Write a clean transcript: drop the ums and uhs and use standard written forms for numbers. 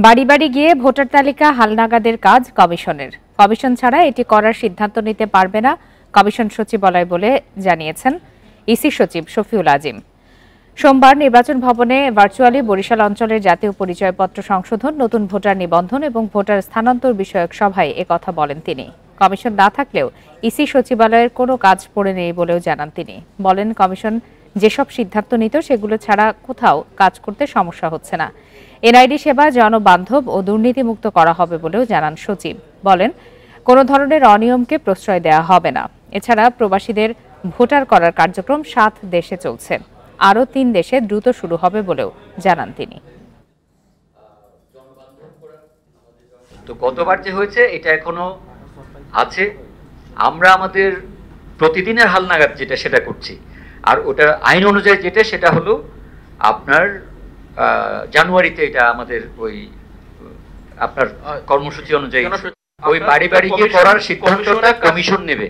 বাড়ি বাড়ি গিয়ে ভোটার তালিকা হালনাগাদের কাজ কমিশনের। কমিশন ছাড়া এটি করার সিদ্ধান্ত নিতে পারবে না কমিশন সচিবালয় বলে জানিয়েছেন ইসি সচিব শফিউল আজিম। সোমবার নির্বাচন ভবনে ভার্চুয়ালি বরিশাল অঞ্চলের জাতীয় পরিচয়পত্র সংশোধন, নতুন ভোটার নিবন্ধন এবং ভোটার স্থানান্তর বিষয়ক সভায় একথা বলেন তিনি। কমিশন না থাকলেও ইসি সচিবালয়ের কোনো কাজ পড়ে নেই বলেও জানান তিনি। বলেন, কমিশন যেসব সিদ্ধান্ত নিত সেগুলো ছাড়া কোথাও কাজ করতে সমস্যা হচ্ছে না। এনআইডি সেবা জনবান্ধব ও দুর্নীতিমুক্ত করা হবে বলেও জানান সচিব। বলেন, কোনো ধরনের অনিয়মকে প্রশ্রয় দেওয়া হবে না। এছাড়া প্রবাসীদের ভোটার করার কার্যক্রম 7 দেশে চলছে, আরও 3 দেশে দ্রুত শুরু হবে বলেও জানান তিনি। তো গতবার যে হয়েছে এটা এখনো আছে। আমরা আমাদের প্রতিদিনের হালনাগাদ যেটা সেটা করছি, আর ওটা আইন অনুযায়ী যেটা সেটা হলো আপনার জানুয়ারিতে এটা আমাদের ওই আপনার কর্মসূচি অনুযায়ী ওই বাড়ি বাড়ি গিয়ে করার সিদ্ধান্তটা কমিশন নেবে।